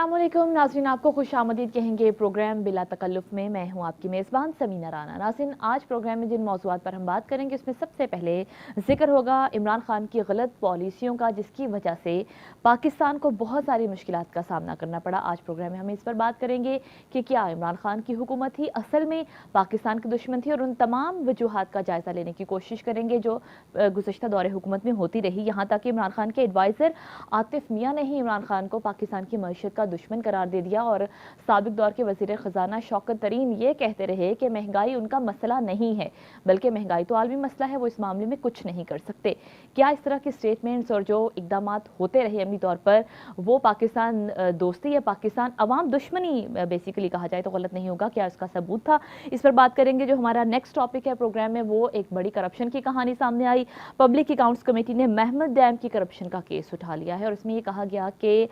अस्सलामुअलैकुम नाज़रीन, आपको खुशामदीद कहेंगे प्रोग्राम बिला तकल्लुफ़ में। मैं हूं आपकी मेज़बान समीना राना। नाज़रीन, आज प्रोग्राम में जिन मौज़ूआत पर हम बात करेंगे उसमें सबसे पहले जिक्र होगा इमरान खान की गलत पॉलिसियों का, जिसकी वजह से पाकिस्तान को बहुत सारी मुश्किलात का सामना करना पड़ा। आज प्रोग्राम में हम इस पर बात करेंगे कि क्या इमरान खान की हुकूमत ही असल में पाकिस्तान की दुश्मन थी, और उन तमाम वजूहात का जायज़ा लेने की कोशिश करेंगे जो गुज़श्ता दौरे हुकूमत में होती रही। यहाँ तक कि इमरान खान के एडवाइज़र आतिफ मियाँ ने ही इमरान खान को पाकिस्तान की मईशत का दुश्मन करार दे दिया, और साबिक दौर के वज़ीर ख़जाना शौकत तरीन ये कहते रहे कि महंगाई उनका मसला नहीं है, बल्कि महंगाई तो आलमी मसला है, वो इस मामले में कुछ नहीं कर सकते। क्या इस तरह के स्टेटमेंट्स और जो इक़दामात होते रहे अमली तौर पर, वो पाकिस्तान दोस्ती या पाकिस्तान अवाम दुश्मनी बेसिकली कहा जाए तो गलत नहीं होगा? क्या इसका सबूत था? इस पर बात करेंगे। जो हमारा नेक्स्ट टॉपिक है प्रोग्राम में, वो एक बड़ी करप्शन की कहानी सामने आई। पब्लिक अकाउंट्स कमेटी ने महमद डैम की करप्शन का केस उठा लिया है, और इसमें यह कहा गया कि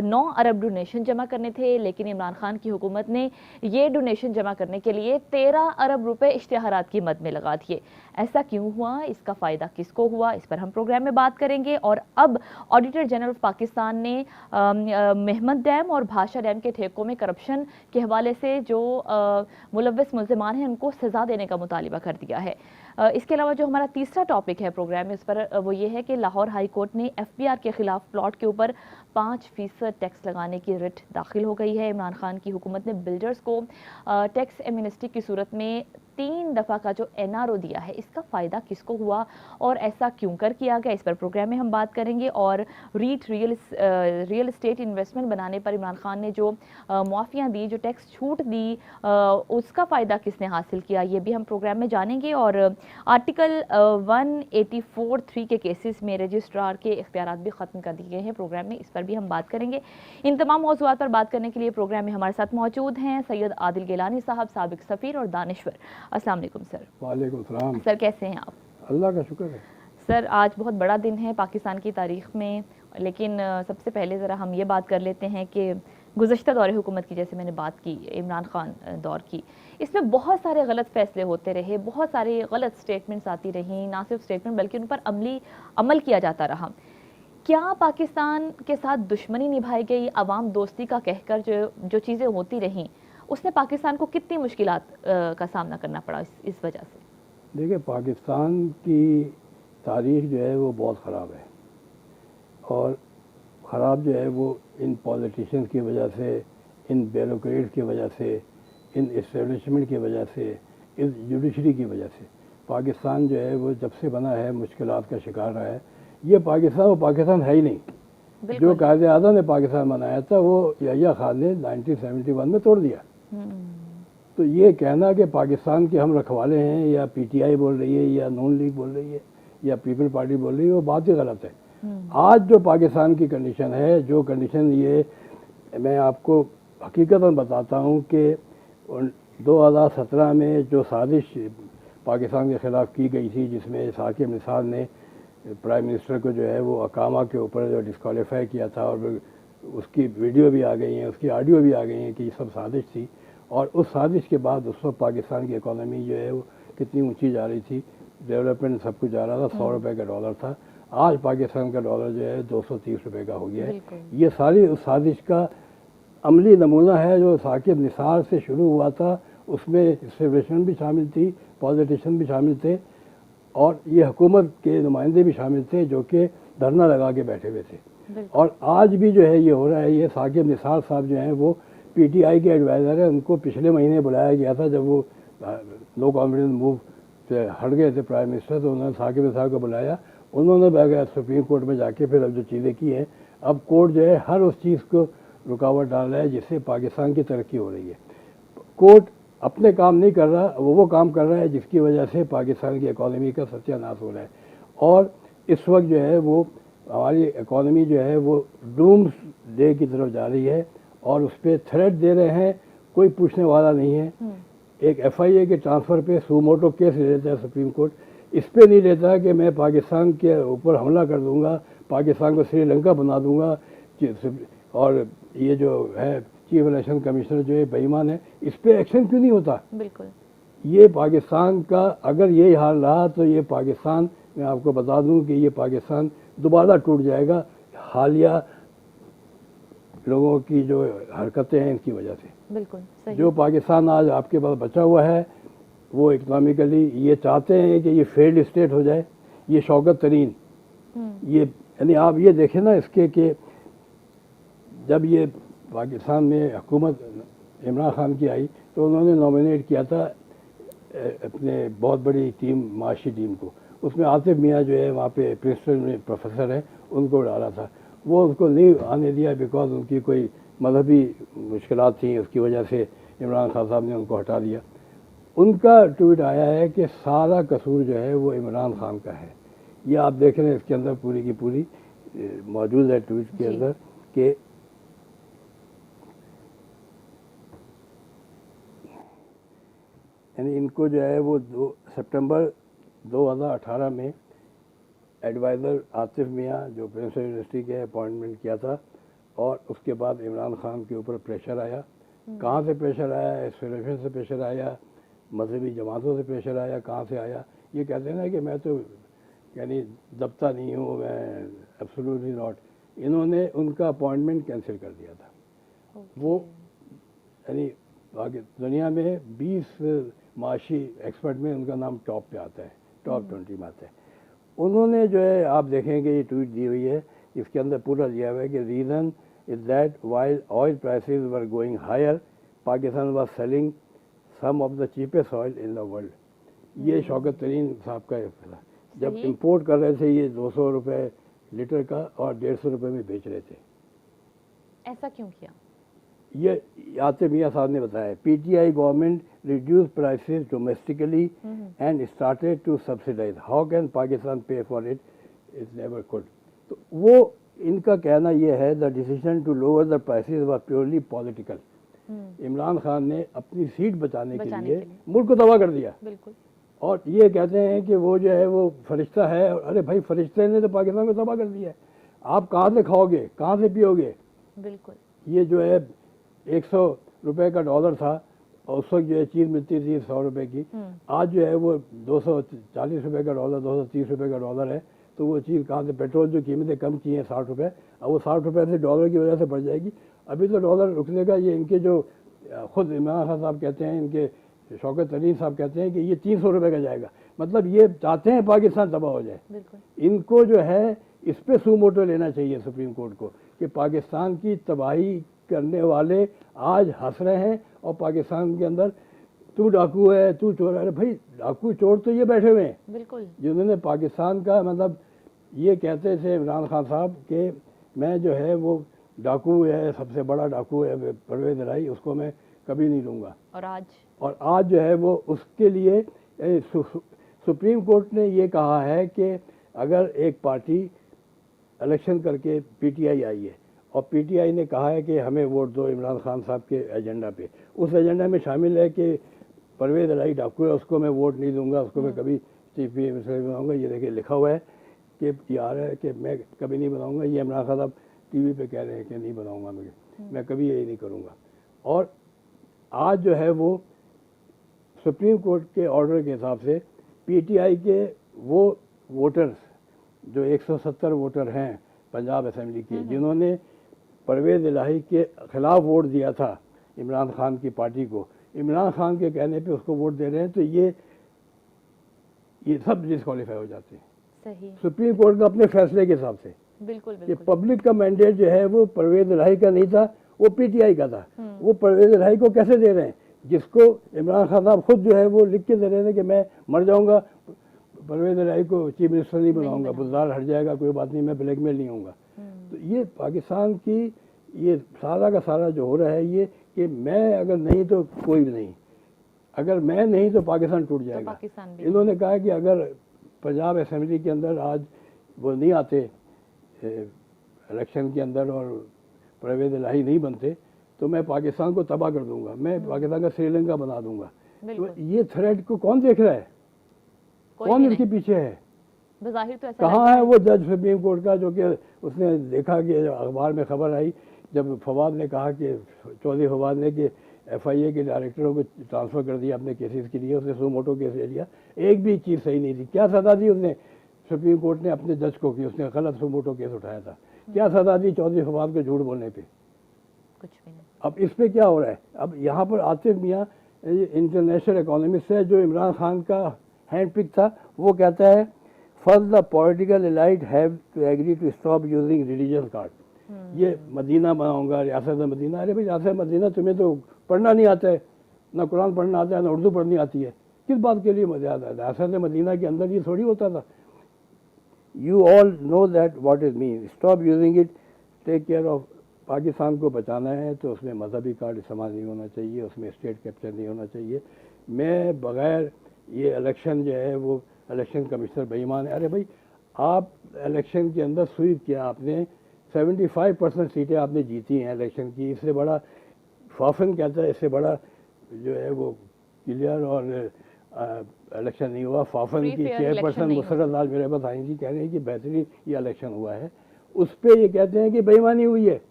9 अरब डोनेशन जमा करने थे, लेकिन इमरान खान की हुकूमत ने ये डोनेशन जमा करने के लिए 13 अरब रुपए इश्तिहारात की मद में लगा दिए। ऐसा क्यों हुआ? इसका फ़ायदा किसको हुआ? इस पर हम प्रोग्राम में बात करेंगे। और अब ऑडिटर जनरल ऑफ पाकिस्तान ने महमद डैम और भाषा डैम के ठेकों में करप्शन के हवाले से जो मुलव्वस मुल्ज़िमान हैं उनको सज़ा देने का मुतालिबा कर दिया है। इसके अलावा जो हमारा तीसरा टॉपिक है प्रोग्राम में, उस पर वो ये है कि लाहौर हाई कोर्ट ने FBR के खिलाफ प्लॉट के ऊपर 5% टैक्स लगाने की रिट दाखिल हो गई है। इमरान खान की हुकूमत ने बिल्डर्स को टैक्स एमनेस्टी की सूरत में 3 दफ़ा का जो NRO दिया है, इसका फ़ायदा किसको हुआ और ऐसा क्यों कर किया गया? इस पर प्रोग्राम में हम बात करेंगे। और रियल एस्टेट इन्वेस्टमेंट बनाने पर इमरान खान ने जो मुआफ़ियाँ दी, जो टैक्स छूट दी, उसका फ़ायदा किसने हासिल किया, ये भी हम प्रोग्राम में जानेंगे। और आर्टिकल 184(3) के केसेस में रजिस्ट्रार के इख्तियारात भी ख़त्म कर दिए गए हैं। प्रोग्राम में इस पर भी हम बात करेंगे। इन तमाम मौज़ूआत पर बात करने के लिए प्रोग्राम में हमारे साथ मौजूद हैं सैयद आदिल गिलानी साहब, साबिक सफ़ीर, और दानिश्वर। अस्सलाम वालेकुम सर। वालेकुम सलाम। सर कैसे हैं आप? अल्लाह का शुक्र है। सर, आज बहुत बड़ा दिन है पाकिस्तान की तारीख़ में, लेकिन सबसे पहले ज़रा हम ये बात कर लेते हैं कि गुज़श्ता दौरे हुकूमत की, जैसे मैंने बात की इमरान खान दौर की, इसमें बहुत सारे गलत फ़ैसले होते रहे, बहुत सारे गलत स्टेटमेंट्स आती रहीं, ना सिर्फ स्टेटमेंट बल्कि उन पर अमल किया जाता रहा। क्या पाकिस्तान के साथ दुश्मनी निभाई गई, अवाम दोस्ती का कहकर जो चीज़ें होती रहीं, उसने पाकिस्तान को कितनी मुश्किलात का सामना करना पड़ा इस वजह से? देखिए, पाकिस्तान की तारीख़ जो है वो बहुत ख़राब है, और ख़राब जो है वो इन पॉलिटिशियंस की वजह से, इन ब्यूरोक्रेट्स की वजह से, इन इस्टेब्लिशमेंट की वजह से, इस जुडिशरी की वजह से पाकिस्तान जो है वो जब से बना है मुश्किलात का शिकार रहा है। ये पाकिस्तान वो पाकिस्तान है ही नहीं। जो कायदे आज़म ने पाकिस्तान बनाया था वो यहिया खान ने 1971 में तोड़ दिया। तो ये कहना कि पाकिस्तान के हम रखवाले हैं, या PTI बोल रही है, या नून लीग बोल रही है, या पीपल पार्टी बोल रही है, वो बात ही गलत है। आज जो पाकिस्तान की कंडीशन है, जो कंडीशन ये मैं आपको हकीकतन बताता हूँ कि 2017 में जो साजिश पाकिस्तान के ख़िलाफ़ की गई थी, जिसमें साकिब निसार ने प्राइम मिनिस्टर को जो है वो अकामा के ऊपर जो डिस्क्वालीफाई किया था, और उसकी वीडियो भी आ गई हैं, उसकी ऑडियो भी आ गई हैं कि ये सब साजिश थी। और उस साजिश के बाद उस वक्त पाकिस्तान की इकॉनमी जो है वो कितनी ऊंची जा रही थी, डेवलपमेंट सब कुछ जा रहा था, 100 रुपये का डॉलर था। आज पाकिस्तान का डॉलर जो है 230 रुपये का हो गया है। ये सारी उस साजिश का अमली नमूना है जो साकिब निसार से शुरू हुआ था। उसमें इस्टेब्लिशमेंट भी शामिल थी, पॉलिटिशियन भी शामिल थे, और ये हुकूमत के नुमाइंदे भी शामिल थे जो कि धरना लगा के बैठे हुए थे। और आज भी जो है ये हो रहा है। ये साकिब निसार साहब जो हैं वो PTI के एडवाइज़र हैं। उनको पिछले महीने बुलाया गया था, जब वो नो कॉन्फिडेंस मूव से हट गए थे प्राइम मिनिस्टर, तो उन्होंने साकिब निसार को बुलाया। उन्होंने बगैर सुप्रीम कोर्ट में जाके फिर अब जो चीज़ें की हैं, अब कोर्ट जो है हर उस चीज़ को रुकावट डाल रहा है जिससे पाकिस्तान की तरक्की हो रही है। कोर्ट अपने काम नहीं कर रहा, वो काम कर रहा है जिसकी वजह से पाकिस्तान की इकॉनमी का सत्यानाश हो रहा है। और इस वक्त जो है वो हमारी इकॉनमी जो है वो डूम्स डे की तरफ जा रही है, और उस पर थ्रेट दे रहे हैं, कोई पूछने वाला नहीं है। एक FIA के ट्रांसफ़र पे सुमोटो केस ले लेता है सुप्रीम कोर्ट, इस पर नहीं लेता कि मैं पाकिस्तान के ऊपर हमला कर दूंगा, पाकिस्तान को श्रीलंका बना दूंगा। और ये जो है चीफ इलेक्शन कमिश्नर जो है बेईमान है, इस पर एक्शन क्यों नहीं होता? बिल्कुल। ये पाकिस्तान का अगर यही हाल रहा तो ये पाकिस्तान, मैं आपको बता दूं कि ये पाकिस्तान दोबारा टूट जाएगा। हालिया लोगों की जो हरकतें हैं इनकी वजह से। बिल्कुल सही। जो पाकिस्तान आज आपके पास बचा हुआ है वो इकोनॉमिकली ये चाहते हैं कि ये फेल्ड स्टेट हो जाए। ये शौकत तरीन ये यानी आप ये देखें ना इसके कि जब ये पाकिस्तान में हुकूमत इमरान खान की आई तो उन्होंने नॉमिनेट किया था अपने बहुत बड़ी टीम, माशी टीम को। उसमें आतिफ मियाँ जो है वहाँ पे प्रिंसटन में प्रोफेसर है, उनको डाला था। वो उसको नहीं आने दिया बिकॉज उनकी कोई मजहबी मुश्किलात थी, उसकी वजह से इमरान खान साहब ने उनको हटा दिया। उनका ट्वीट आया है कि सारा कसूर जो है वो इमरान खान का है। ये आप देख रहे हैं इसके अंदर पूरी की पूरी मौजूद है ट्वीट के अंदर कि यानी इनको जो है वो सितंबर 2018 में एडवाइज़र आतिफ मियाँ जो प्रिंसटन यूनिवर्सिटी के अपॉइंटमेंट किया था और उसके बाद इमरान खान के ऊपर प्रेशर आया। कहाँ से प्रेशर आया? एसोसिएशन से प्रेशर आया, मजहबी जमातों से प्रेशर आया। कहाँ से आया? ये कहते हैं ना कि मैं तो यानी दबता नहीं हूँ, मैं एब्सोल्युटली नॉट। इन्होंने उनका अपॉइंटमेंट कैंसिल कर दिया था। वो यानी बाकी दुनिया में 20 माशी एक्सपर्ट में उनका नाम टॉप पे आता है, टॉप 20 में आता है। उन्होंने जो है आप देखेंगे ये ट्वीट दी हुई है, इसके अंदर पूरा दिया हुआ है कि reason is that while oil prices were going higher Pakistan was selling some of the cheapest oil in the world. ये शौकत तरीन साहब का फैसला। जब इंपोर्ट कर रहे थे ये 200 रुपये लीटर का और 150 रुपये में बेच रहे थे। ऐसा क्यों किया? ये आतिफ मियाँ साहब ने बताया। PTI government reduce prices domestically and started to subsidise, how can Pakistan pay for it, it never could. तो वो इनका कहना ये है the decision to lower the prices was purely political. Imran Khan ने अपनी सीट बचाने के लिए मुल्क को तबाह कर दिया। बिल्कुल। और ये कहते हैं कि वो जो है वो फरिश्ता है। अरे भाई, फरिश्ते ने तो पाकिस्तान को तबाह कर दिया है। आप कहाँ से खाओगे, कहाँ से पियोगे? बिल्कुल। ये जो है 100 रुपए का डॉलर था और उस वक्त जो है चीज़ मिलती थी 100 रुपए की। आज जो है वो 240 रुपए का डॉलर, 230 रुपए का डॉलर है। तो वो चीज़ कहाँ से? पेट्रोल जो कीमतें कम की हैं 60 रुपये, अब वो 60 रुपये से डॉलर की वजह से बढ़ जाएगी। अभी तो डॉलर रुकने का ये इनके जो खुद इमरान खान साहब कहते हैं, इनके शौकत तरीन साहब कहते हैं कि ये 300 रुपये का जाएगा। मतलब ये चाहते हैं पाकिस्तान तबाह हो जाए। इनको जो है इस पर सुमोटो लेना चाहिए सुप्रीम कोर्ट को कि पाकिस्तान की तबाही करने वाले आज हंस रहे हैं और पाकिस्तान के अंदर तू डाकू है, तू चोर है। अरे भाई, डाकू चोर तो ये बैठे हुए हैं। बिल्कुल। जिन्होंने पाकिस्तान का मतलब ये कहते थे इमरान खान साहब कि मैं जो है वो डाकू है, सबसे बड़ा डाकू है परवेज़ इलाही, उसको मैं कभी नहीं लूँगा। और आज जो है वो उसके लिए सुप्रीम कोर्ट ने ये कहा है कि अगर एक पार्टी इलेक्शन करके पीटीआई आई है और पीटीआई ने कहा है कि हमें वोट दो इमरान खान साहब के एजेंडा पे, उस एजेंडा में शामिल है कि परवेज़ इलाही डाकू है, उसको मैं वोट नहीं दूंगा, उसको मैं कभी चीफ मिनिस्टर बनाऊंगा। ये देखिए लिखा हुआ है कि ये आ रहा है कि मैं कभी नहीं बनाऊंगा। ये इमरान खान साहब टीवी पे कह रहे हैं कि नहीं बनाऊंगा, मैं कभी यही नहीं करूँगा। और आज जो है वो सुप्रीम कोर्ट के ऑर्डर के हिसाब से पीटीआई के वो वोटर्स जो 170 वोटर हैं पंजाब असेंबली के, जिन्होंने परवेज़ इलाही के ख़िलाफ़ वोट दिया था इमरान खान की पार्टी को, इमरान खान के कहने पे उसको वोट दे रहे हैं, तो ये सब डिस्क्वालीफाई हो जाते हैं। सही। सुप्रीम कोर्ट का अपने फैसले के हिसाब से। बिल्कुल। ये पब्लिक का मैंडेट जो है वो परवेज़ इलाही का नहीं था, वो पीटीआई का था। वो परवेज़ इलाही को कैसे दे रहे हैं, जिसको इमरान खान साहब खुद जो है वो लिख के दे रहे थे कि मैं मर जाऊंगा, परवेज़ इलाही को चीफ मिनिस्टर नहीं बनाऊंगा, बुज़दार हट जाएगा, कोई बात नहीं, मैं ब्लैकमेल नहीं होऊंगा। तो ये पाकिस्तान की ये सारा का सारा जो हो रहा है ये कि मैं अगर नहीं तो कोई भी नहीं, अगर मैं नहीं तो पाकिस्तान टूट जाएगा। पाकिस्तान भी। इन्होंने कहा कि अगर पंजाब असेंबली के अंदर आज वो नहीं आते इलेक्शन के अंदर और परवेज़ इलाही नहीं बनते तो मैं पाकिस्तान को तबाह कर दूंगा, मैं पाकिस्तान का श्रीलंका बना दूंगा। तो ये थ्रेट को कौन देख रहा है, कौन इसके पीछे है? बज़ाहिर तो ऐसा कहाँ है वो जज सुप्रीम कोर्ट का जो कि उसने देखा कि अखबार में खबर आई जब फवाद ने कहा कि चौधरी फवाद ने कि एफआईए के डायरेक्टरों को ट्रांसफ़र कर दिया अपने केसेस के लिए, उसने सुमोटो केस ले लिया, एक भी चीज़ सही नहीं थी। क्या सज़ा दी उसने सुप्रीम कोर्ट ने अपने जज को कि उसने गलत सुमोटो केस उठाया था? क्या सज़ा दी चौधरी फवाद को झूठ बोलने पे? कुछ भी नहीं। अब इस पे क्या हो रहा है? अब यहाँ पर आतिफ मियाँ इंटरनेशनल इकोनॉमिस्ट है जो इमरान खान का हैंड पिक था, वो कहता है first the political elite have to agree to stop using religious card. ये मदीना बनाऊंगा, रियासत मदीना। अरे भाई रियासत मदीना तुम्हें तो पढ़ना नहीं आता है, ना कुरान पढ़ना आता है, ना उर्दू पढ़नी आती है, किस बात के लिए रियासत मदीना के अंदर ये थोड़ी होता था। You all know that what is mean, stop using it, take care of. Pakistan को बचाना है तो उसमें मजहबी कार्ड इस्तेमाल नहीं होना चाहिए, उसमें स्टेट कैप्चर नहीं होना चाहिए। मैं बगैर ये इलेक्शन जो है वो इलेक्शन कमिश्नर बेईमान है। अरे भाई आप इलेक्शन के अंदर स्वीप किया आपने, 75% सीटें आपने जीती हैं इलेक्शन की, इससे बड़ा फाफन कहता है, इससे बड़ा जो है वो क्लियर और इलेक्शन नहीं हुआ। फाफन की चेयरपर्सन मुसर्रत लाल मेरे पास आई थी, कह रहे हैं कि बेहतरीन ये इलेक्शन हुआ है। उस पर ये कहते हैं कि बेईमानी हुई है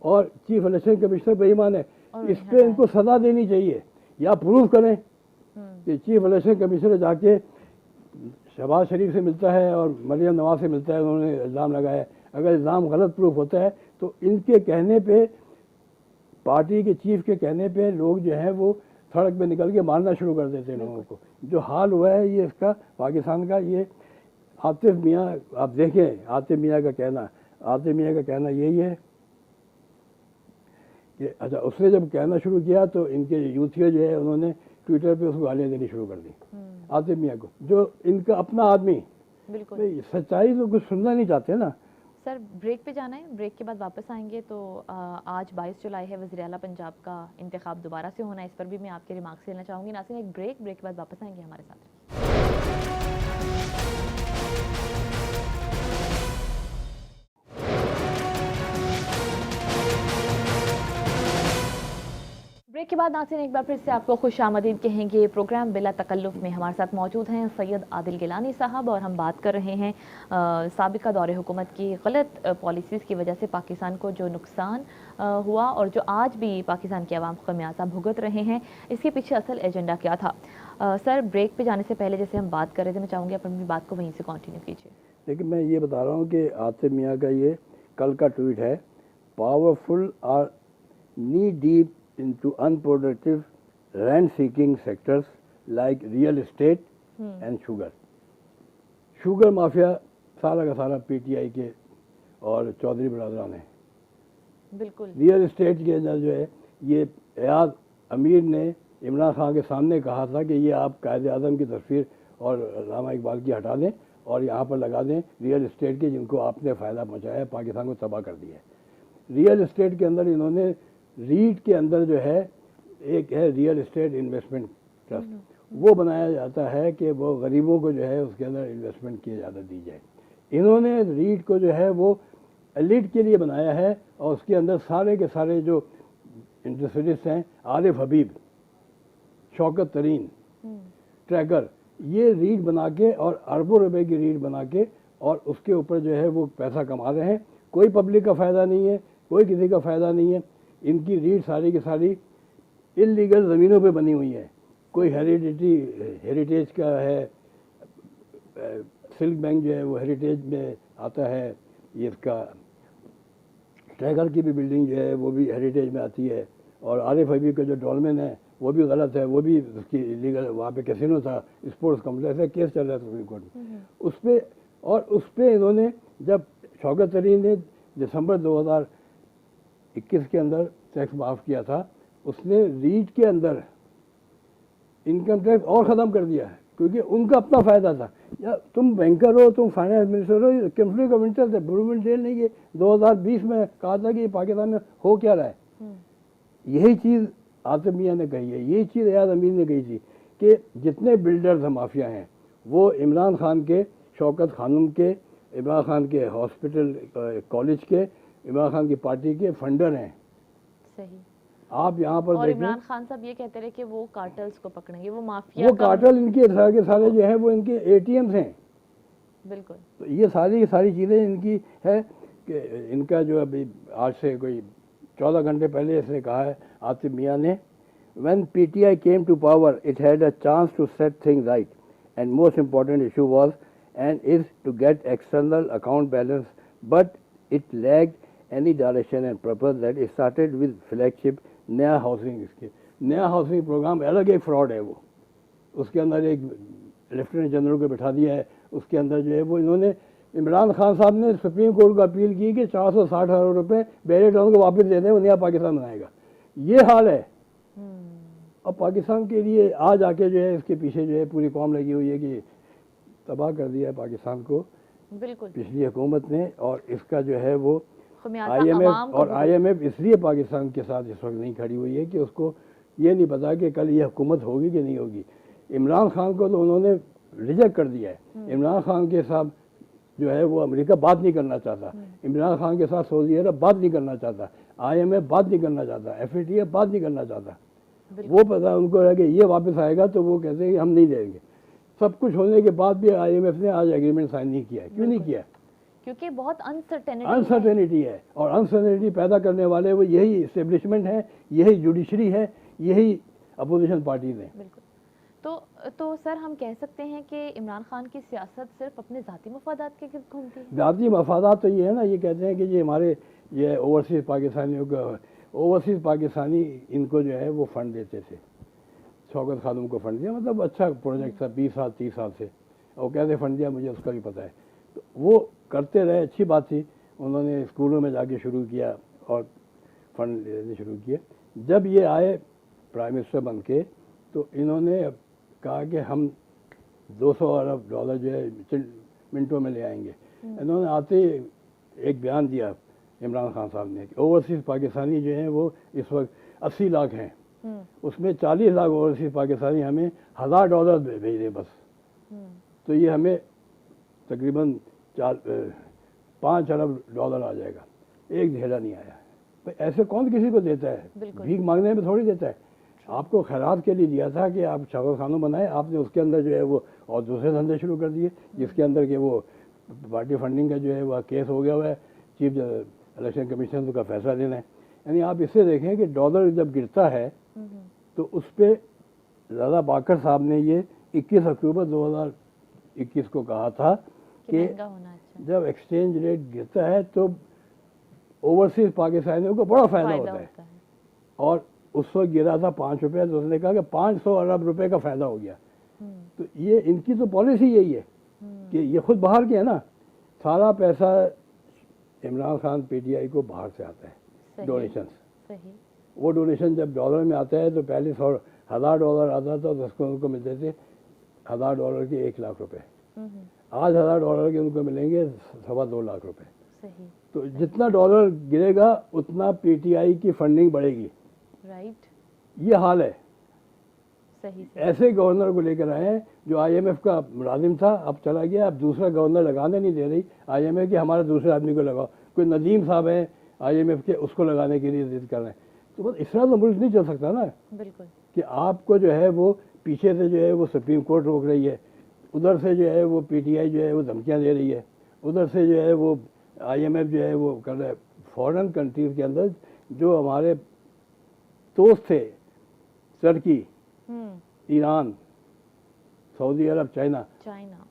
और चीफ इलेक्शन कमिश्नर बेईमान है। इस पर इनको सजा देनी चाहिए या प्रूव करें कि चीफ इलेक्शन कमिश्नर जाके शहबाज शरीफ से मिलता है और मरियम नवाज से मिलता है, उन्होंने इल्ज़ाम लगाया है। अगर इल्ज़ाम गलत प्रूफ होता है तो इनके कहने पे, पार्टी के चीफ के कहने पे लोग जो है वो सड़क पे निकल के मारना शुरू कर देते हैं लोगों को। जो हाल हुआ है ये इसका पाकिस्तान का, ये आतिफ मियाँ आप देखें, आतिफ मियाँ का कहना यही है कि अच्छा उसने जब कहना शुरू किया तो इनके यूथिया जो है उन्होंने ट्विटर पे उसको गालियाँ देनी शुरू कर दी आतिफ मियाँ को, जो इनका अपना आदमी। बिल्कुल सच्चाई तो कुछ सुनना नहीं चाहते ना। सर ब्रेक पे जाना है, ब्रेक के बाद वापस आएंगे। तो आज 22 जुलाई है, वज़ीर आला पंजाब का इंतखाब दोबारा से होना है, इस पर भी मैं आपके रिमार्क्स लेना चाहूँगी। नाज़रीन एक ब्रेक के बाद वापस आएंगे हमारे साथ। ब्रेक के बाद नाज़रीन एक बार फिर से आपको खुशामदीद कहेंगे। प्रोग्राम बिला तकल्लुफ़ में हमारे साथ मौजूद हैं सैयद आदिल गिलानी साहब और हम बात कर रहे हैं साबिका दौरे हुकूमत की गलत पॉलिसीज़ की वजह से पाकिस्तान को जो नुकसान हुआ और जो आज भी पाकिस्तान के अवाम खमियाजा भुगत रहे हैं, इसके पीछे असल एजेंडा क्या था। सर ब्रेक पे जाने से पहले जैसे हम बात कर रहे थे, मैं चाहूँगी आप अपनी बात को वहीं से कंटिन्यू कीजिए। लेकिन मैं ये बता रहा हूँ कि आतिफ मियाँ का ये कल का ट्वीट है, powerful are knee deep into unproductive rent-seeking sectors like real estate and sugar. Sugar mafia सारा का सारा पीटीआई के और चौधरी बरादरान है। बिल्कुल रियल एस्टेट के अंदर जो है ये एयाज अमीर ने इमरान खान के सामने कहा था कि ये आप कायदे आज़म की तस्वीर और रामा इकबाल की हटा दें और यहाँ पर लगा दें रियल एस्टेट के, जिनको आपने फ़ायदा पहुँचाया है, पाकिस्तान को तबाह कर दिया है। रियल एस्टेट के अंदर इन्होंने रीट के अंदर जो है एक है रियल एस्टेट इन्वेस्टमेंट ट्रस्ट, वो बनाया जाता है कि वो गरीबों को जो है उसके अंदर इन्वेस्टमेंट की इजाज़त दी जाए। इन्होंने रीट को जो है वो एलिट के लिए बनाया है और उसके अंदर सारे के सारे जो इंडस्ट्रियलिस्ट हैं, आरिफ हबीब, शौकत तरीन, ट्रैकर, ये रीट बना के और अरबों रुपए की रीट बना के और उसके ऊपर जो है वो पैसा कमा रहे हैं। कोई पब्लिक का फ़ायदा नहीं है, कोई किसी का फ़ायदा नहीं है। इनकी रीट सारी की सारी इलीगल ज़मीनों पे बनी हुई है। कोई हेरिटेज का है, सिल्क बैंक जो है वो हेरिटेज में आता है, ये इसका ट्रैगर की भी बिल्डिंग जो है वो भी हेरिटेज में आती है। और आरिफ हबीब का जो डॉलमेन है वो भी गलत है, वो भी उसकी इलीगल, वहाँ पे कैसीनो था, स्पोर्ट्स कॉम्प्लेक्स है, केस चल रहा था सुप्रीम कोर्ट में उस पर। और उस पर इन्होंने, जब शौकत तरीन ने दिसंबर 2021 के अंदर टैक्स माफ़ किया था, उसने रीट के अंदर इनकम टैक्स और ख़त्म कर दिया है, क्योंकि उनका अपना फ़ायदा था। या तुम बैंकर हो, तुम फाइनेंस मिनिस्टर हो, कंफ्लिक्ट ऑफ इंटरेस्ट है। ब्रूमेंट जेल नहीं, ये 2020 में कहा था कि पाकिस्तान में हो क्या रहा है। यही चीज़ आतिफ मियाँ ने कही है, यही चीज़ एयाज अमीर ने कही थी कि जितने बिल्डर्स माफिया हैं वो इमरान खान के, शौकत खानम के, इमरान खान के हॉस्पिटल कॉलेज के, इमरान खान की पार्टी के फंडर हैं। सही। आप यहाँ पर और देखें, इमरान खान साहब ये कहते रहे कि वो कार्टल्स को पकड़ेंगे, वो माफिया वो कार्टल इनके सारे जो है वो इनके एटीएम्स हैं। बिल्कुल। तो ये सारी चीज़ें इनकी है कि इनका जो अभी आज से कोई 14 घंटे पहले इसने कहा है आतिफ मियाँ ने, when PTI came to power it had a chance to set things right and most important issue was and is to get external account balance, but it lagged any direction and purpose that it started with flagship नया housing scheme. नया housing programme अलग एक fraud है वो, उसके अंदर एक lieutenant general को बिठा दिया है, उसके अंदर जो है वो इन्होंने इमरान खान साहब ने सुप्रीम कोर्ट को अपील की कि 460 अरब रुपये बैरियर टाउन को वापस दे दें, वो नया पाकिस्तान बनाएगा। ये हाल है। अब पाकिस्तान के लिए आज आके जो है इसके पीछे जो है पूरी कौम लगी हुई है कि तबाह कर दिया है पाकिस्तान को बिल्कुल पिछली हुकूमत ने, और इसका जो है वो खमियाजा IMF अवाम को और भुगतना। IMF इसलिए पाकिस्तान के साथ इस वक्त नहीं खड़ी हुई है कि उसको ये नहीं पता कि कल ये हुकूमत होगी कि नहीं होगी। इमरान खान को तो उन्होंने रिजेक्ट कर दिया है। इमरान खान के साथ जो है वो अमेरिका बात नहीं करना चाहता, इमरान खान के साथ सऊदी अरब बात नहीं करना चाहता, IMF बात नहीं करना चाहता, FATF बात नहीं करना चाहता। वो पता उनको है कि ये वापस आएगा तो वो कहते हैं कि हम नहीं देंगे। सब कुछ होने के बाद भी IMF ने आज एग्रीमेंट साइन नहीं किया। क्यों नहीं किया? क्योंकि बहुत अनसर्टेनिटी है, और अनसर्टेनिटी पैदा करने वाले वो यही इस्टेब्लिशमेंट है, यही जुडिशरी है, यही अपोजिशन पार्टीज हैं। बिल्कुल। तो सर हम कह सकते हैं कि इमरान खान की सियासत सिर्फ अपने ज़ाती मफादात के गिर्द घूमती है। ज़ाती मफादात तो ये है ना, ये कहते हैं कि ये हमारे ये ओवरसीज़ पाकिस्तानियों को, ओवरसीज़ पाकिस्तानी इनको जो है वो फंड देते थे। शौकत खानम को फंड दिया, मतलब अच्छा प्रोजेक्ट था, 20 साल 30 साल से, और कैसे फंड दिया मुझे उसका भी पता है। तो वो करते रहे, अच्छी बात थी। उन्होंने स्कूलों में जाके शुरू किया और फंड देने शुरू किए। जब ये आए प्राइम मिनिस्टर बन के तो इन्होंने कहा कि हम 200 अरब डॉलर जो है मिनटों में ले आएंगे। इन्होंने आते ही एक बयान दिया इमरान खान साहब ने कि ओवरसीज़ पाकिस्तानी जो हैं वो इस वक्त 80 लाख हैं, उसमें 40 लाख ओवरसीज़ पाकिस्तानी हमें $1000 भेज दें बस, तो ये हमें तकरीबन 5 अरब डॉलर आ जाएगा। एक धेला नहीं आया। भाई ऐसे कौन किसी को देता है? भीख मांगने में थोड़ी देता है। आपको खैरात के लिए दिया था कि आप शौकत खानों बनाए, आपने उसके अंदर जो है वो और दूसरे धंधे शुरू कर दिए, जिसके अंदर के वो पार्टी फंडिंग का जो है वह केस हो गया हुआ है, चीफ इलेक्शन कमीशन का फैसला लेना है। यानी आप इससे देखें कि डॉलर जब गिरता है तो उस पर ज़्यादा बाकर साहब ने ये 21 अक्टूबर 2021 को कहा था कि जब एक्सचेंज रेट गिरता है तो ओवरसीज़ पाकिस्तानियों को बड़ा फ़ायदा होता है। और उस वक्त गिरा था 5 रुपये, तो उसने कहा कि 500 अरब रुपए का फ़ायदा हो गया। तो ये इनकी तो पॉलिसी यही है कि ये खुद बाहर के है ना, सारा पैसा इमरान खान PTI को बाहर से आता है, डोनेशन। वो डोनेशन जब डॉलर में आता है तो पहले $1000 आता था, तो उसको उनको मिलते थे $1000 के 1 लाख रुपए। आज $1000 के उनको मिलेंगे 2.25 लाख रुपए। तो जितना डॉलर गिरेगा उतना PTI की फंडिंग बढ़ेगी। राइट, ये हाल है। सही। ऐसे गवर्नर को लेकर आए हैं जो IMF का मुलाजिम था, अब चला गया, अब दूसरा गवर्नर लगाने नहीं दे रही IMF कि हमारे दूसरे आदमी को लगाओ। कोई नदीम साहब हैं IMF के, उसको लगाने के लिए जिद कर रहे हैं। तो बस इस तरह तो मुल्क नहीं चल सकता ना। बिल्कुल। कि आपको जो है वो पीछे से जो है वो सुप्रीम कोर्ट रोक रही है, उधर से जो है वो PTI जो है वो धमकियाँ दे रही है, उधर से जो है वो IMF जो है वो कर रहा है। फॉरेन कंट्रीज के अंदर जो हमारे दोस्त थे, तुर्की, ईरान, सऊदी अरब, चाइना,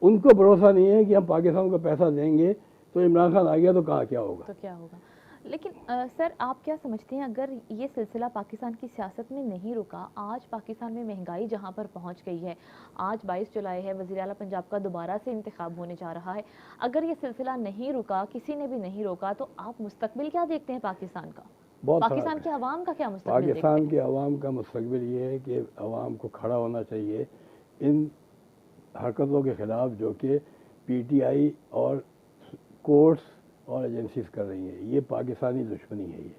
उनको भरोसा नहीं है कि हम पाकिस्तान को पैसा देंगे तो इमरान खान आ गया तो कहाँ क्या होगा। लेकिन सर आप क्या समझते हैं, अगर ये सिलसिला पाकिस्तान की सियासत में नहीं रुका, आज पाकिस्तान में महंगाई जहां पर पहुंच गई है, आज 22 जुलाई है, वज़ीर आला पंजाब का दोबारा से इंतखाब होने जा रहा है, अगर ये सिलसिला नहीं रुका, किसी ने भी नहीं रोका, तो आप मुस्तकबिल क्या देखते हैं पाकिस्तान का? पाकिस्तान के अवाम का क्या मुस्तकबिल? पाकिस्तान के अवाम का मुस्तकबिल ये है कि अवाम को खड़ा होना चाहिए इन हरकतों के ख़िलाफ़ जो कि PTI और कोर्ट्स और एजेंसीज कर रही हैं। ये पाकिस्तानी दुश्मनी है ये।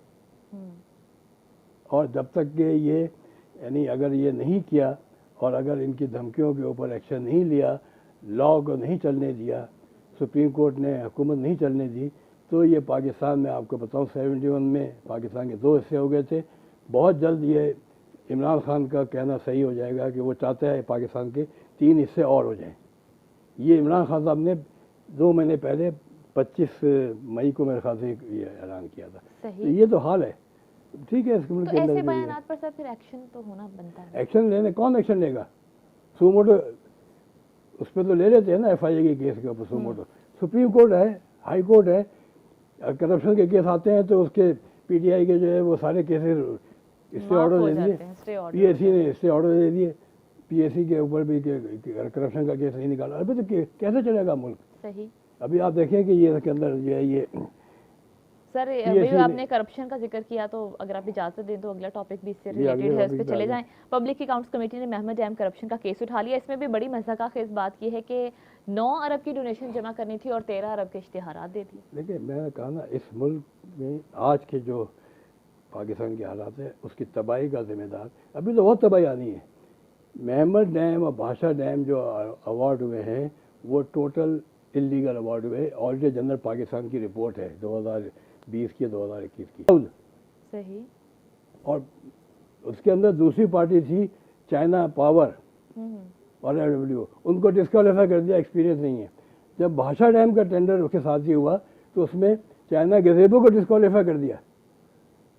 और जब तक कि ये यानी अगर ये नहीं किया और अगर इनकी धमकियों के ऊपर एक्शन नहीं लिया, लॉ को नहीं चलने दिया, सुप्रीम कोर्ट ने हुकूमत नहीं चलने दी, तो ये पाकिस्तान में आपको बताऊं 71 में पाकिस्तान के 2 हिस्से हो गए थे। बहुत जल्द ये इमरान खान का कहना सही हो जाएगा कि वो चाहता है पाकिस्तान के 3 हिस्से और हो जाएं। ये इमरान खान साहब ने 2 महीने पहले 25 मई को मेरे ख्याल से ये ऐलान किया था। तो ये तो हाल है। ठीक है, तो ऐसे बयानात पर सर फिर एक्शन तो होना बनता है। एक्शन लेने कौन एक्शन लेगा? सुमोटो उस पर तो ले लेते हैं ना FIA के केस के ऊपर। सुमोटो सुप्रीम कोर्ट है, हाई कोर्ट है, करप्शन के केस आते हैं तो उसके पीटीआई के जो है वो सारे केसेस इससे माफ ऑर्डर हो दे जाते दिए, हैं, स्टे ऑर्डर पीएससी ने इससे ऑर्डर दे दिए, पीएससी के ऊपर भी करप्शन का केस नहीं निकाला। अभी तो कैसे चलेगा मुल्क? सही। अभी आप देखें कि ये इसके अंदर जो है ये सर PSC अभी ने- आपने करप्शन का जिक्र किया तो अगर आप इजाजत दें तो अगला टॉपिक भी इससे जी, अगले रिलेटेड है, उस टॉपिक पर पे चले आ जाएं। जाएं। पब्लिक अकाउंट्स कमेटी ने महमद डैम करप्शन का केस उठा लिया। इसमें भी बड़ी मज़ाक़ाखेज़ बात की है कि 9 अरब की डोनेशन जमा करनी थी और 13 अरब के इश्तिहारात दे दिए। देखिए मैंने कहा ना, इस मुल्क में आज के जो पाकिस्तान के हालात है उसकी तबाही का जिम्मेदार, अभी तो बहुत तबाही आनी है। महमद डैम और भाषा डैम जो अवार्ड हुए हैं वो टोटल इलीगल अवार्ड हुए। ऑडिटर जनरल पाकिस्तान की रिपोर्ट है 2020 की 2021 की। सही। और उसके अंदर दूसरी पार्टी थी चाइना पावर और RW, उनको डिस्क्वालीफाई कर दिया, एक्सपीरियंस नहीं है। जब भाषा डैम का टेंडर उसके साथ ही हुआ तो उसमें चाइना गजेबो को डिस्क्वालीफाई कर दिया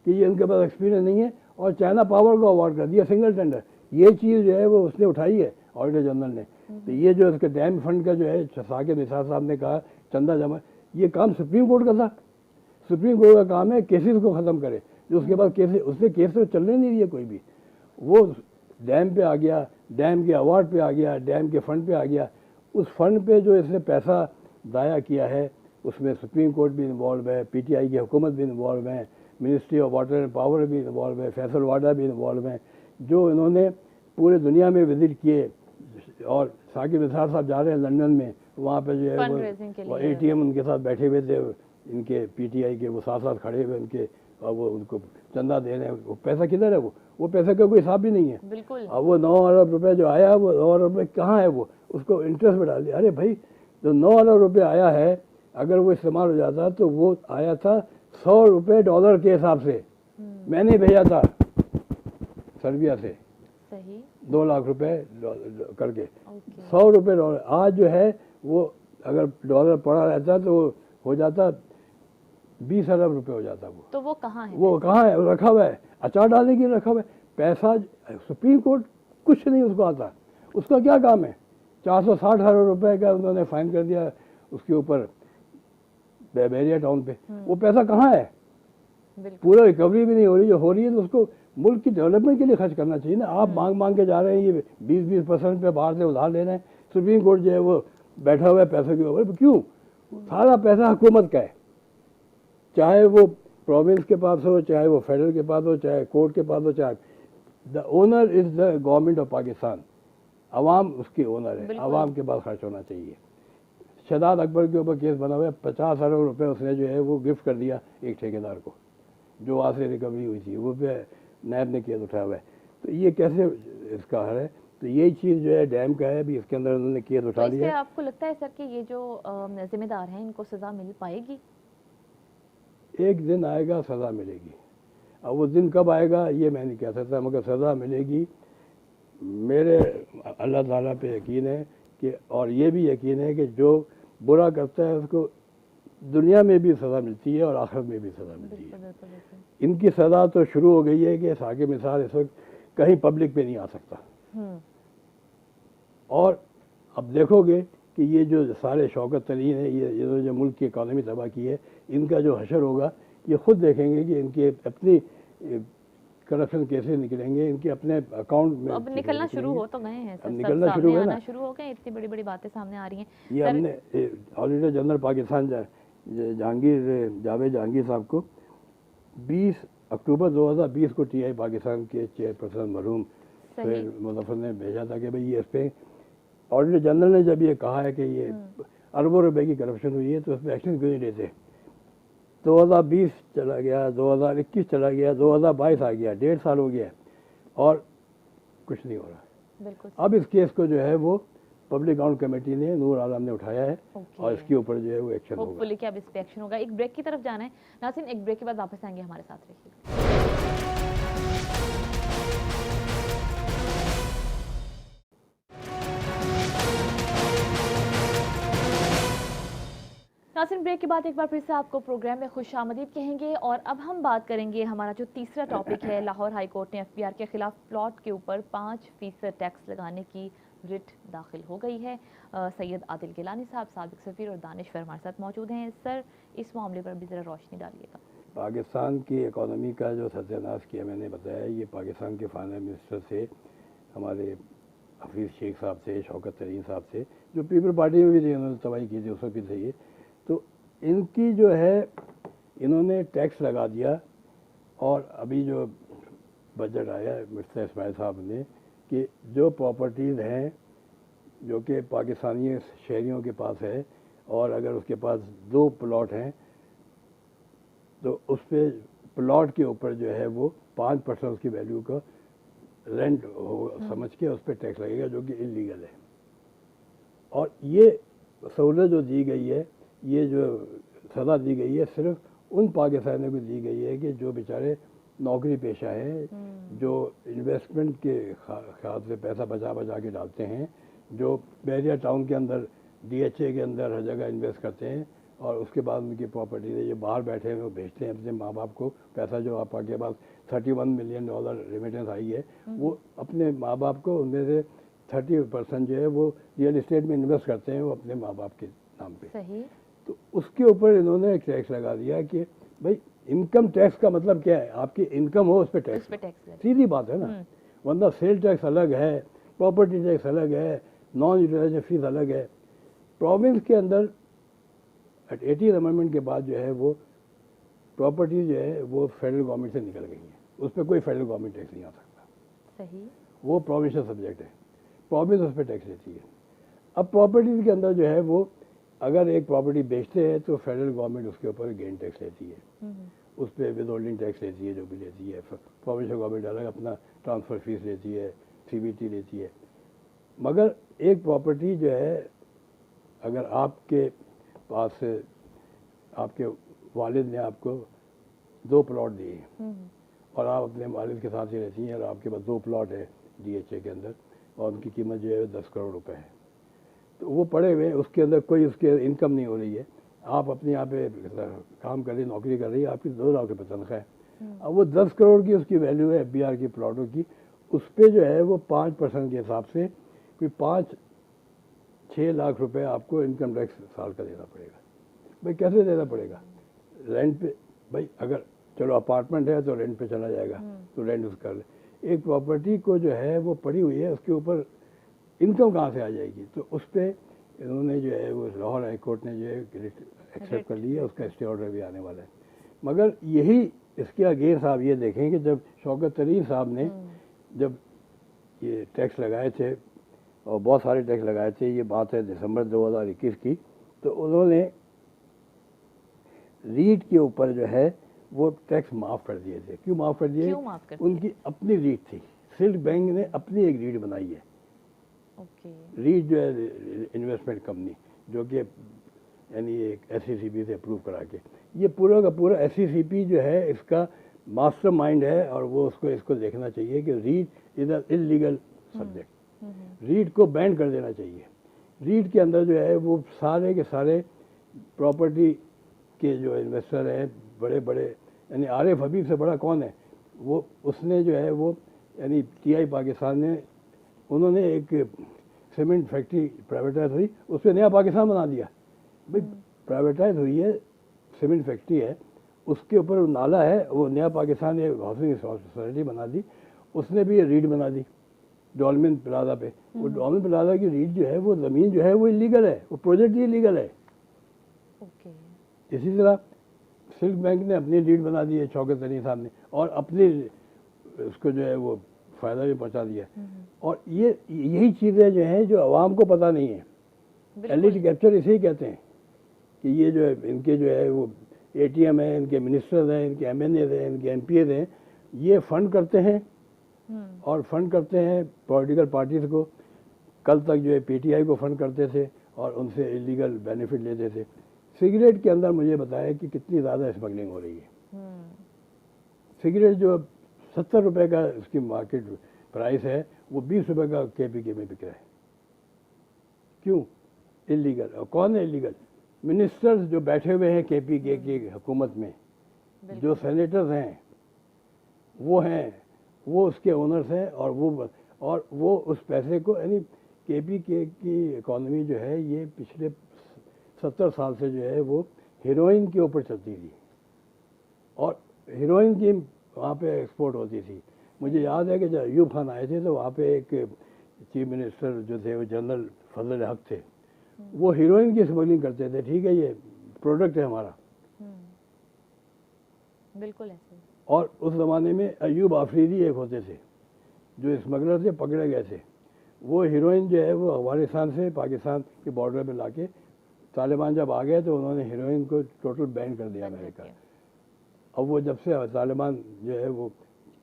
कि ये उनके पास एक्सपीरियंस नहीं है, और चाइना पावर को अवार्ड कर दिया सिंगल टेंडर। ये चीज़ जो है वो उसने उठाई है ऑडिटर जनरल ने। तो ये जो इसके डैम फंड का जो है साकिब निसार साहब ने कहा चंदा जमा, ये काम सुप्रीम कोर्ट का था। सुप्रीम कोर्ट का काम है केसेस को ख़त्म करे। जो उसके बाद केसेस, उसने केस तो चलने नहीं दिए कोई भी। वो डैम पे आ गया, डैम के अवार्ड पे आ गया, डैम के फंड पे आ गया। उस फंड पे जो इसने पैसा दाया किया है उसमें सुप्रीम कोर्ट भी इन्वॉल्व है, पीटीआई की हुकूमत भी इन्वॉल्व है, ministry of water and power भी इन्वॉल्व है, फैसल वाडा भी इन्वॉल्व है। जो इन्होंने पूरे दुनिया में विजिट किए, और साकिब निसार साहब जा रहे हैं लंदन में, वहाँ पे जो है वो ATM उनके साथ बैठे हुए थे, इनके पीटीआई के, वो साथ साथ खड़े हुए उनके, और वो उनको चंदा दे रहे हैं। वो पैसा किधर है? वो पैसे का कोई हिसाब भी नहीं है। बिल्कुल। अब वो 9 अरब रुपए जो आया, वो 9 अरब रुपये कहाँ है? वो उसको इंटरेस्ट में डाल दिया। अरे भाई, जो 9 अरब रुपये आया है, अगर वो इस्तेमाल हो जाता तो वो आया था 100 रुपये डॉलर के हिसाब से। मैंने भेजा था सर्बिया से, सही। 2 लाख रुपए करके, 100 रुपये डॉलर। आज जो है वो अगर डॉलर पड़ा रहता तो हो जाता 20 अरब रुपए हो जाता। तो वो कहाँ है? वो कहाँ है? रखा हुआ है, अचार डालने के लिए रखा हुआ है पैसा। सुप्रीम कोर्ट कुछ नहीं उसको आता। उसका क्या काम है? 460 अरब रुपए का उन्होंने फाइन कर दिया उसके ऊपर बैरिया टाउन पे। वो पैसा कहाँ है? पूरा रिकवरी भी नहीं हो रही। जो हो रही है तो उसको मुल्क की डेवलपमेंट के लिए खर्च करना चाहिए ना। आप मांग मांग के जा रहे हैं, ये 20% पे बाहर से उधार ले रहे हैं। सुप्रीम कोर्ट जो है वो बैठा हुआ है पैसों के ऊपर। क्यों? सारा पैसा हुकूमत का है, चाहे वो प्रोविंस के पास हो, चाहे वो फेडरल के पास हो, चाहे कोर्ट के पास हो, चाहे the owner is the government of Pakistan. अवाम उसकी ओनर है, अवाम के पास खर्च होना चाहिए। शहजाद अकबर के ऊपर केस बना हुआ है, 50 अरब रुपए उसने जो है वो गिफ्ट कर दिया एक ठेकेदार को, जो वहाँ से रिकवरी हुई थी, वो पे नैब ने केस उठाया हुआ है। तो ये कैसे इसका हल है? तो यही चीज़ जो है डैम का है, भी इसके अंदर उन्होंने केस उठा लिया। तो आपको लगता है सर कि ये जो जिम्मेदार हैं इनको सज़ा मिल पाएगी? एक दिन आएगा सज़ा मिलेगी। अब वो दिन कब आएगा ये मैं नहीं कह सकता, मगर सज़ा मिलेगी। मेरे अल्लाह ताला पे यकीन है कि, और ये भी यकीन है कि जो बुरा करता है उसको दुनिया में भी सज़ा मिलती है और आखिरत में भी सज़ा मिलती है। इनकी सज़ा तो शुरू हो गई है कि साकिब निसार इस वक्त कहीं पब्लिक पे नहीं आ सकता। और अब देखोगे कि ये जो सारे शौकत तरीन है, ये जो मुल्क की इकानमी तबाह की है, इनका जो हशर होगा ये खुद देखेंगे कि इनके अपनी करप्शन कैसे निकलेंगे, इनके अपने अकाउंट में। अब निकलना शुरू हो तो गए हैं सर, निकलना शुरू है ना, शुरू हो गए। इतनी बड़ी बड़ी बातें सामने आ रही हैं। ये हमने ऑडिटर जनरल पाकिस्तान जावेद जहांगीर साहब को 20 अक्टूबर 2020 को TI पाकिस्तान के चेयरपर्सन मरहूम मुजफ्फर ने भेजा था कि भाई ये इस पर ऑडिटर जनरल ने जब ये कहा है कि ये अरबों रुपए की करप्शन हुई है तो उस पर एक्शन क्यों नहीं लेते। 2020 चला गया, 2021 चला गया, 2022 आ गया, 1.5 साल हो गया और कुछ नहीं हो रहा। अब इस केस को जो है वो पब्लिक अकाउंट कमेटी ने, नूर आलम ने उठाया है और इसके ऊपर जो है वो एक्शन होगा। होपफुली कि अब इस पे एक्शन होगा। एक ब्रेक की तरफ जाना है नाज़रीन, एक ब्रेक के बाद वापस आएंगे, हमारे साथ रहिए। नाज़रीन, ब्रेक के बाद एक बार फिर से आपको प्रोग्राम में खुशामदीद कहेंगे और अब हम बात करेंगे, हमारा जो तीसरा टॉपिक है, लाहौर हाई कोर्ट ने FBR के खिलाफ प्लॉट के ऊपर 5% टैक्स लगाने की रिट दाखिल हो गई है। सैयद आदिल गिलानी साहब, साबिक सफ़ीर, और दानिश हमारे साथ मौजूद हैं। सर, इस मामले पर भी ज़रा रोशनी डालिएगा। पाकिस्तान की इकॉनमी का जो सत्यानाश किया मैंने बताया, ये पाकिस्तान के फाइनेंस मिनिस्टर से, हमारे हफीज़ शेख साहब से, शौकत तरीन साहब से, जो पीपल पार्टी में भी थे, उन्होंने तबाही की थी उस वक्त भी थे। तो इनकी जो है, इन्होंने टैक्स लगा दिया। और अभी जो बजट आया मिस्टर इस्माइल साहब ने, कि जो प्रॉपर्टीज़ हैं जो कि पाकिस्तानी शहरियों के पास है, और अगर उसके पास 2 प्लॉट हैं तो उस पर प्लॉट के ऊपर जो है वो 5% उसकी वैल्यू का रेंट हो समझ के उस पर टैक्स लगेगा, जो कि इलीगल है। और ये सहूलत जो दी गई है, ये जो सज़ा दी गई है, सिर्फ उन पाकिस्तानियों को दी गई है कि जो बेचारे नौकरी पेशा है, जो इन्वेस्टमेंट के ख्याल से पैसा बचा बचा के डालते हैं, जो बैरिया टाउन के अंदर, DHA के अंदर हर जगह इन्वेस्ट करते हैं, और उसके बाद उनकी प्रॉपर्टी है, जो बाहर बैठे हैं वो भेजते हैं अपने माँ बाप को पैसा। जो आपके पास $31 मिलियन रेमिटेंस आई है, वो अपने माँ बाप को, उनमें से 30% जो है वो रियल इस्टेट में इन्वेस्ट करते हैं, वो अपने माँ बाप के नाम पे। सही। तो उसके ऊपर इन्होंने एक टैक्स लगा दिया कि भाई इनकम टैक्स का मतलब क्या है, आपकी इनकम हो उस पर टैक्स, सीधी बात है ना। वरना सेल टैक्स अलग है, प्रॉपर्टी टैक्स अलग है, नॉन यूटिलाइजेशन फीस अलग है। प्रोविंस के अंदर 80 अमेंडमेंट के बाद जो है वो प्रॉपर्टी जो है वो फेडरल गवर्नमेंट से निकल गई है, उस पर कोई फेडरल गवर्नमेंट टैक्स नहीं आ सकता। सही। वो प्रोविंशियल सब्जेक्ट है, प्रोविंस उस पर टैक्स लेती है। अब प्रॉपर्टीज के अंदर जो है वो, अगर एक प्रॉपर्टी बेचते हैं तो फेडरल गवर्नमेंट उसके ऊपर गेन टैक्स लेती है, उस पर विद होल्डिंग टैक्स लेती है, जो भी लेती है। प्रोविंशियल गवर्नमेंट अलग अपना ट्रांसफ़र फीस लेती है, CBT लेती है। मगर एक प्रॉपर्टी जो है, अगर आपके पास आपके वालिद ने आपको 2 प्लॉट दिए, और आप अपने वालिद के साथ ही रहती हैं, और आपके पास 2 प्लॉट है DHA के अंदर, और उनकी कीमत जो है 10 करोड़ रुपए है, तो वो पड़े हुए, उसके अंदर कोई उसके इनकम नहीं हो रही है। आप अपने यहाँ पे काम कर रही, नौकरी कर रही है, आपकी 2 लाख रुपये तनख्वाह है। अब वो 10 करोड़ की उसकी वैल्यू है FBR की प्लॉटों की, उस पर जो है वो 5% के हिसाब से कोई 5-6 लाख रुपए आपको इनकम टैक्स साल का देना पड़ेगा। भाई कैसे देना पड़ेगा? रेंट पे, भाई अगर चलो अपार्टमेंट है तो रेंट पे चला जाएगा, तो रेंट उसका ले। एक प्रॉपर्टी को जो है वो पड़ी हुई है, उसके ऊपर इनकम कहाँ से आ जाएगी? तो उस पर इन्होंने जो है वो लाहौर हाई कोर्ट ने जो है एक्सेप्ट कर लिया, उसका स्टे ऑर्डर भी आने वाला है। मगर यही इसके अगेंस्ट आप ये देखें कि जब शौकत तरीन साहब ने जब ये टैक्स लगाए थे, और बहुत सारे टैक्स लगाए थे, ये बात है दिसंबर 2021 की, तो उन्होंने रीट के ऊपर जो है वो टैक्स माफ़ कर दिए थे। क्यों माफ़ कर दिए? उनकी अपनी रीट थी, सिल्क बैंक ने अपनी एक रीट बनाई है। रीट जो है इन्वेस्टमेंट कंपनी, जो कि यानी एक SCCP से अप्रूव करा के, ये पूरा का पूरा SCCP जो है इसका मास्टर माइंड है, और वो इसको देखना चाहिए कि REIT is illegal subject. REIT को बैन कर देना चाहिए। रीट के अंदर जो है वो सारे के सारे प्रॉपर्टी के जो इन्वेस्टर हैं, बड़े बड़े, यानी आरिफ हबीब से बड़ा कौन है वो, उसने जो है वो, यानी TI पाकिस्तान ने, उन्होंने एक सीमेंट फैक्ट्री प्राइवेटाइज हुई, उस पर नया पाकिस्तान बना दिया। भाई प्राइवेटाइज हुई है, सीमेंट फैक्ट्री है, उसके ऊपर नाला है, वो नया पाकिस्तान एक हाउसिंग सोसाइटी बना दी, उसने भी रीट बना दी डॉल्मेन प्लाजा पे। वो डॉल्मेन प्लाजा की रीट जो है वो ज़मीन जो है वो इलीगल है, वो प्रोजेक्ट ही इलीगल है। इसी तरह सिल्क बैंक ने अपनी रीट बना दी है शौकत तरीन साहब ने, और अपनी उसको जो है वो फ़ायदा भी पहुंचा दिया। और यही चीज़ें जो हैं जो आवाम को पता नहीं है। एलिट कैप्चर इसे ही कहते हैं कि ये जो है इनके जो है वो ATM है, इनके मिनिस्टर्स हैं, इनके MNAs हैं, इनके MPAs हैं, ये फंड करते हैं, और फंड करते हैं पॉलिटिकल पार्टीज़ को। कल तक जो है PTI को फंड करते थे, और उनसे इलीगल बेनिफिट लेते थे। सिगरेट के अंदर मुझे बताया कि कितनी ज़्यादा स्मगलिंग हो रही है। सिगरेट जो 70 रुपये का उसकी मार्केट प्राइस है, वो 20 रुपये का KPK में बिक रहा है। क्यों? इलीगल। और कौन है इलीगल? मिनिस्टर्स जो बैठे हुए हैं KPK की हुकूमत में, जो सेनेटर्स हैं वो उसके ओनर्स हैं, और वो उस पैसे को, यानी केपीके की इकॉनमी जो है ये पिछले 70 साल से जो है वो हीरोइन के ऊपर चलती थी और हीरोइन की वहाँ पे एक्सपोर्ट होती थी। मुझे याद है कि जब अयूब खान आए थे तो वहाँ पे एक चीफ मिनिस्टर जो थे वो जनरल फजल हक थे, वो हीरोइन की स्मगलिंग करते थे। ठीक है, ये प्रोडक्ट है हमारा। बिल्कुल ऐसे। और उस ज़माने में अयूब आफरीदी एक होते थे जो स्मगलर थे, पकड़े गए थे। वो हीरोइन जो है वो अफगानिस्तान से पाकिस्तान के बॉर्डर पे लाके तालिबान जब आ गए तो उन्होंने हीरोइन को टोटल बैन कर दिया अमेरिका। अब वो जब से तालिबान जो है वो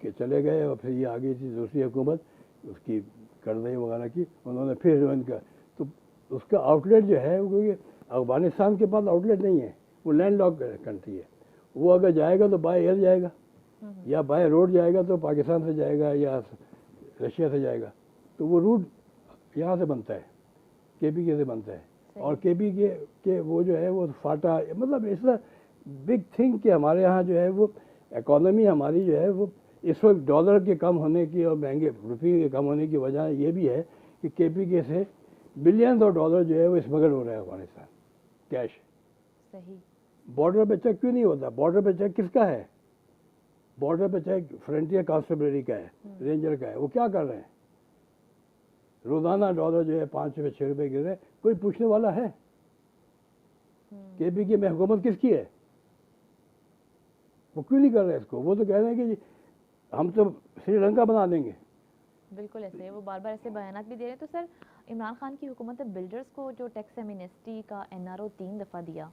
के चले गए और फिर ये आ गई थी दूसरी हुकूमत उसकी करदई वगैरह की, उन्होंने फिर हीरोइन का तो उसका आउटलेट जो है वो, क्योंकि अफगानिस्तान के पास आउटलेट नहीं है, वो लैंड लॉक कंट्री है। वो अगर जाएगा तो बाय एयर जाएगा या बाय रोड जाएगा, तो पाकिस्तान से जाएगा या रशिया से जाएगा। तो वो रूट यहाँ से बनता है, केपीके से बनता है। और केपीके के वो जो है वो फाटा, मतलब इट्स अ बिग थिंग कि हमारे यहाँ जो है वो इकोनॉमी हमारी जो है वो इस वक्त डॉलर के कम होने की और महंगे रुपये के कम होने की वजह ये भी है कि केपीके से बिलियन ऑफ डॉलर जो है वो स्मगल हो रहा है अफगानिस्तान कैश। सही। बॉर्डर पे चेक क्यों नहीं होता? बॉर्डर पे चेक किसका है? बॉर्डर पे चेक फ्रंटियर कांस्टेबलरी का है, रेंजर का है। वो क्या कर रहे हैं? रोजाना डॉलर जो है 5 रुपये 6 रुपये गिर रहे, कोई पूछने वाला है? केपीके में हुकूमत किसकी है? वो क्यों नहीं कर रहे इसको? वो तो कह रहे हैं कि हम तो श्रीलंका बना देंगे। बिल्कुल ऐसे, वो बार बार ऐसे बयानात भी दे रहे हैं। तो सर, इमरान खान की हुकूमत ने बिल्डर्स को जो टैक्स एमनेस्टी का एनआरओ 3 दफ़ा दिया,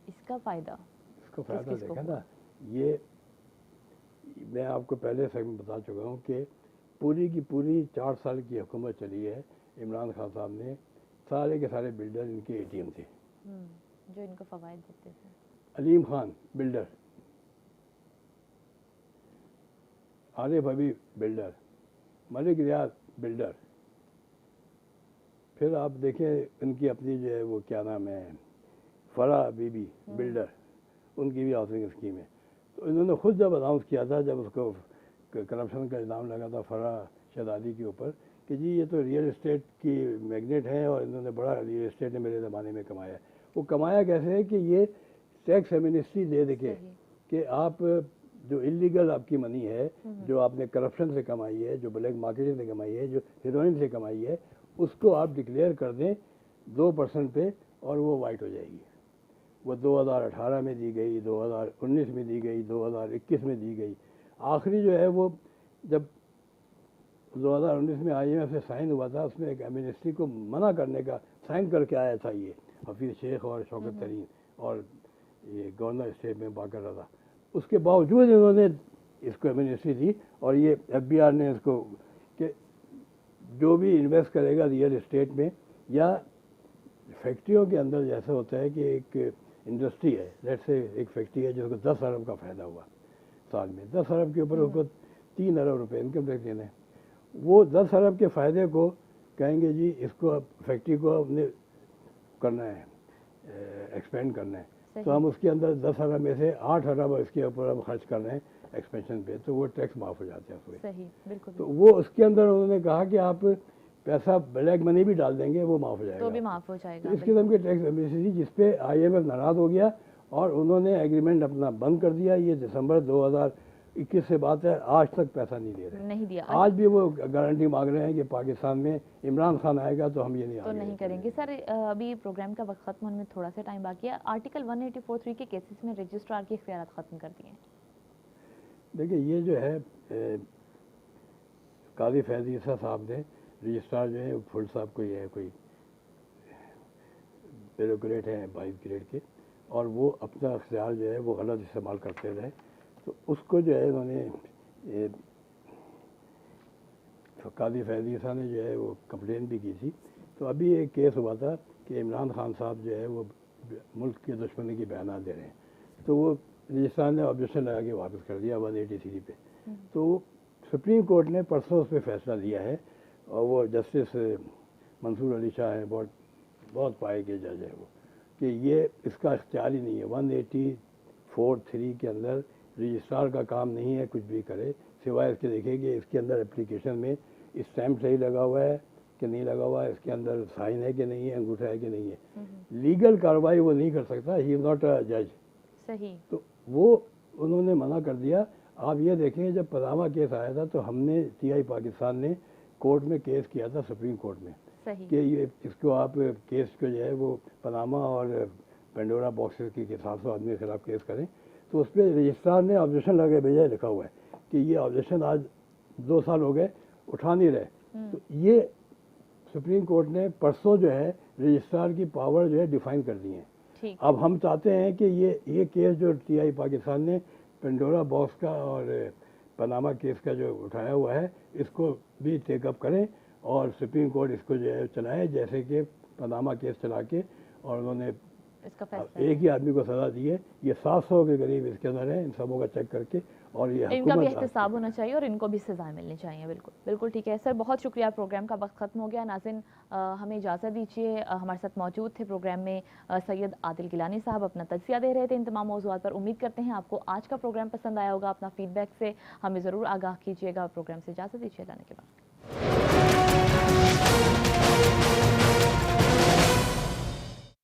इसका फ़ायदा? इसको फ़ायदा देखा ना, ये मैं आपको पहले से बता चुका हूँ कि पूरी की पूरी 4 साल की हुकूमत चली है इमरान खान साहब ने, सारे के सारे बिल्डर इनके एटीएम थे जो इनको फ़वाइद देते थे। अलीम खान बिल्डर, आरिफ हबीब बिल्डर, मलिक रियाज बिल्डर। फिर आप देखें इनकी अपनी जो है वो क्या नाम है, फरा बीबी बिल्डर, उनकी भी हाउसिंग स्कीम है। तो इन्होंने खुद जब अनाउंस किया था, जब उसको करप्शन का इल्ज़ाम लगा था फरा शहजादी के ऊपर कि जी ये तो रियल इस्टेट की मैग्नेट है और इन्होंने बड़ा रियल इस्टेट ने मेरे ज़माने में कमाया है। वो कमाया कैसे है कि ये टैक्स एमनेस्टी दे देके कि आप जो इलीगल आपकी मनी है, जो आपने करप्शन से कमाई है, जो ब्लैक मार्केटिंग से कमाई है, जो हीरोइन से कमाई है, उसको आप डिक्लेयर कर दें 2% पे और वो वाइट हो जाएगी। वो 2018 में दी गई, 2019 में दी गई, 2021 में दी गई। आखिरी जो है वो जब 2019 में IMF से साइन हुआ था, उसमें एक एमनेस्टी को मना करने का साइन करके आया था ये हफीज़ शेख और शौकत तरीन और ये गवर्नर स्टेट में बाकर रजा। उसके बावजूद इन्होंने इसको एमनेस्टी दी और ये FBR ने इसको कि जो भी इन्वेस्ट करेगा रियल इस्टेट में या फैक्ट्रियों के अंदर, जैसा होता है कि एक इंडस्ट्री है, लेट्स से एक फैक्ट्री है जिसको 10 अरब का फ़ायदा हुआ साल में, 10 अरब के ऊपर उसको 3 अरब रुपए इनकम टैक्स देना है। वो 10 अरब के फ़ायदे को कहेंगे जी इसको फैक्ट्री को हमने करना है, एक्सपेंड करना है, तो हम उसके अंदर 10 अरब में से 8 अरब इसके ऊपर हम खर्च कर रहे हैं एक्सपेंशन पे, तो वो टैक्स माफ़ हो जाते हैं उसमें। सही, बिल्कुल। तो वो उसके अंदर उन्होंने कहा कि आप पैसा ब्लैक मनी भी डाल देंगे वो माफ़ हो जाएगा, तो भी माफ़ हो जाएगा। तो इस किस्म के टैक्स एमनेस्टी जिस पे IMF नाराज़ हो गया और उन्होंने एग्रीमेंट अपना बंद कर दिया। ये दिसंबर 2021 से बात है, आज तक पैसा नहीं दे रहे, नहीं दिया। आज भी वो गारंटी मांग रहे हैं कि पाकिस्तान में इमरान खान आएगा तो हम ये नहीं तो नहीं करेंगे। सर, अभी प्रोग्राम का वक्त ख़त्म होने में थोड़ा सा टाइम बाकी है। आर्टिकल 184(3) के केसेस में रजिस्ट्रार के इख्तियारात ख़त्म कर दिए हैं। देखिए ये जो है काजी फैज़ ईसा साहब ने, रजिस्ट्रार जो है फुल साहब कोई है, कोई ब्यूरोक्रेट हैं 22 ग्रेड के, और वो अपना अख्तियार जो है वो गलत इस्तेमाल करते रहे, तो उसको जो है उन्होंने काजी फैज़ ईसा ने जो है वो कंप्लेन भी की थी। तो अभी एक केस हुआ था कि इमरान खान साहब जो है वो मुल्क के दुश्मनी की बयान दे रहे हैं, तो वो रजिस्ट्रार ने ऑब्जेक्शन लगा के वापस कर दिया 183 पे। तो सुप्रीम कोर्ट ने परसों उस पर फैसला दिया है और वो जस्टिस मंसूर अली शाह हैं, बहुत पाए के जज है वो, कि ये इसका इख्तियार ही नहीं है। 184(3) के अंदर रजिस्ट्रार का काम नहीं है कुछ भी करे, सिवाय इसके देखे कि इसके अंदर एप्लीकेशन में स्टैम्प सही लगा हुआ है, कि नहीं लगा हुआ है, इसके अंदर साइन है कि नहीं है, अंगूठा है कि नहीं है। लीगल कार्रवाई वो नहीं कर सकता, ही इज़ नॉट अ जज। सही। तो वो उन्होंने मना कर दिया। आप ये देखें, जब पनामा केस आया था तो हमने टीआई पाकिस्तान ने कोर्ट में केस किया था, सुप्रीम कोर्ट में, सही। कि ये इसको आप केस को जो है वो पनामा और पेंडोरा बॉक्सेस की 700 आदमी के खिलाफ केस करें। तो उस पर रजिस्ट्रार ने ऑब्जेक्शन लगे भेजा, लिखा हुआ है कि ये ऑब्जेक्शन आज 2 साल हो गए उठा नहीं रहे। तो ये सुप्रीम कोर्ट ने परसों जो है रजिस्ट्रार की पावर जो है डिफाइन कर दी है। ठीक। अब हम चाहते हैं कि ये केस जो टीआई पाकिस्तान ने पेंडोरा बॉक्स का और पनामा केस का जो उठाया हुआ है, इसको भी टेकअप करें और सुप्रीम कोर्ट इसको जो है चलाए, जैसे कि पनामा केस चला के और उन्होंने इसका फैसला एक ही आदमी को सजा दी है। ये 700 के करीब इसके अंदर है, इन सबों का चेक करके, और ये इनका भी हुकूमत एहतसाब होना चाहिए और इनको भी सजाएं मिलनी चाहिए। बिल्कुल बिल्कुल ठीक है सर, बहुत शुक्रिया। प्रोग्राम का वक्त खत्म हो गया। नाज़रीन हमें इजाज़त दीजिए। हमारे साथ मौजूद थे प्रोग्राम में सैयद आदिल गिलानी साहब, अपना तज्ज़िया दे रहे थे इन तमाम मौज़ूआत पर। उम्मीद करते हैं आपको आज का प्रोग्राम पसंद आया होगा। अपना फीडबैक से हमें ज़रूर आगाह कीजिएगा। प्रोग्राम से इजाज़त दीजिए, लाने के बाद।